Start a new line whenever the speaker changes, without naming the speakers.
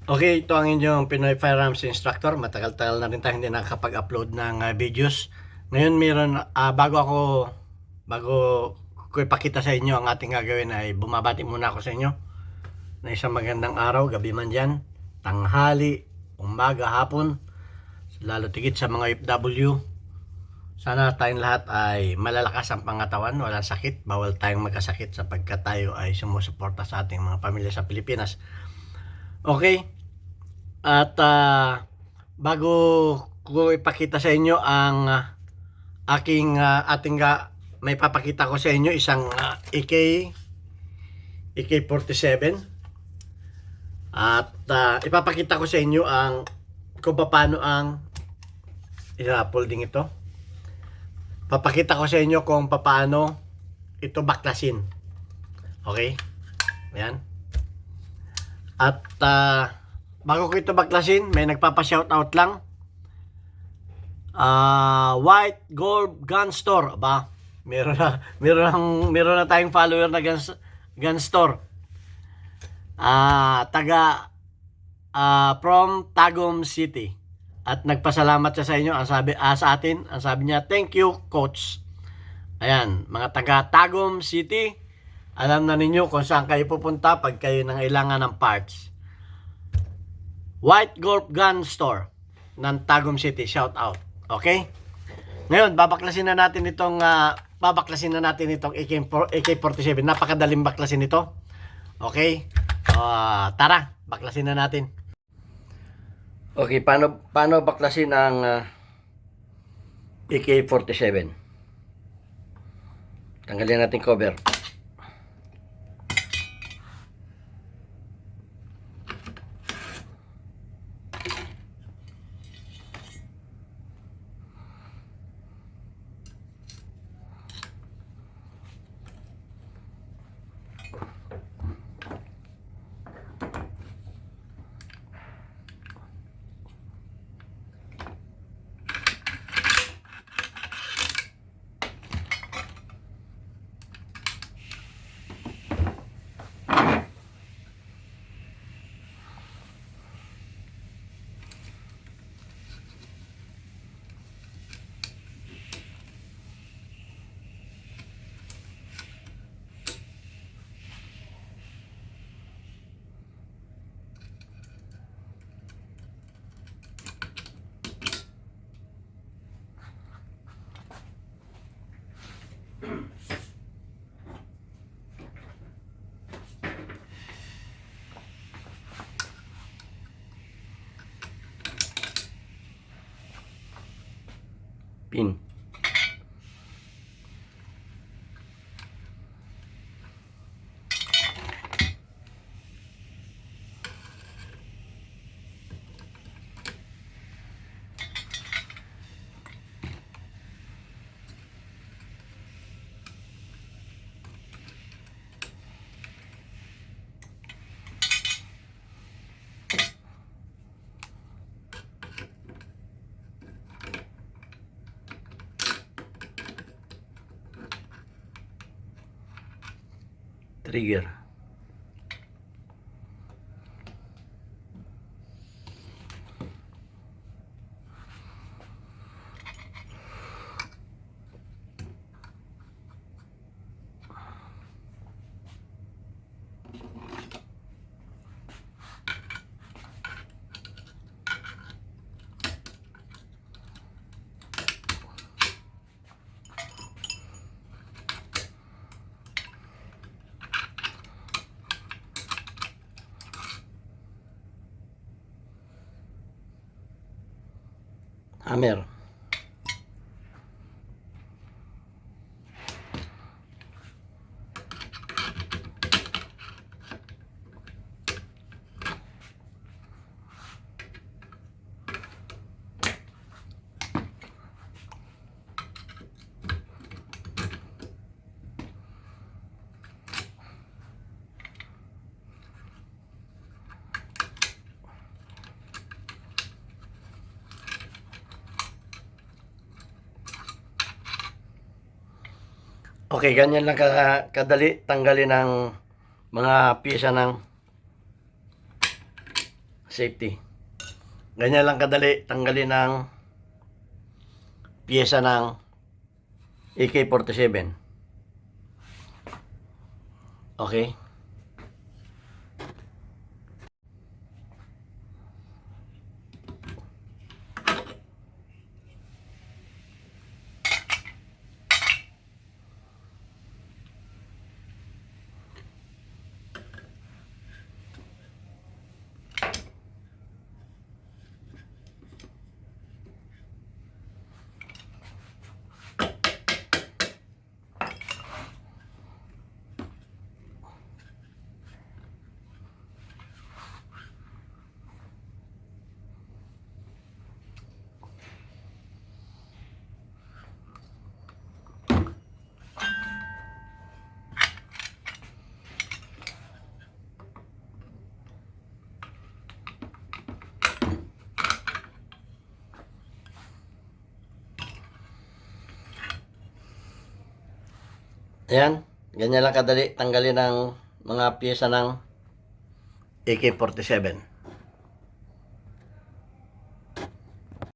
Okay, ito ang inyong Pinoy Firearms Instructor. Matagal-tagal na rin tayo hindi nakakapag-upload ng videos. Ngayon bago ko ipakita sa inyo ang ating gagawin ay bumabati muna ako sa inyo na isang magandang araw, gabi man dyan, tanghali, umaga, hapon, lalo tigit sa mga OFW. Sana tayong lahat ay malalakas ang pangatawan, walang sakit, bawal tayong magkasakit sapagkat tayo ay sumusuporta sa ating mga pamilya sa Pilipinas. Okay? At bago ko ipakita sa inyo ang may papakita ko sa inyo isang AK-47 at ipapakita ko sa inyo kung paano ang folding ito. Papakita ko sa inyo kung paano ito baklasin. Okay? Ayan. At bago ko ito baklasin, may nagpapa-shoutout lang. White Gold Gun Store. Aba, meron na tayong follower na gun store. From Tagum City. At nagpasalamat siya sa inyo. Ang sabi niya, thank you, coach. Ayan, mga taga Tagum City. Alam na ninyo kung saan kayo pupunta pag kayo nangailangan ng parts. White Golf Gun Store ng Tagum City, shout out. Okay? Ngayon, babaklasin na natin itong AK-47. Napakadaling baklasin ito. Okay? Tara, baklasin na natin. Okay, paano baklasin ang AK-47? Tanggalin natin cover. Pin. Trigger. Hammer. Okay, ganyan lang kadali tanggalin ang mga piyesa ng safety. Ganyan lang kadali tanggalin ng piyesa ng AK-47. Okay? Ayan, ganyan lang kadali tanggalin ng mga piyesa ng AK-47.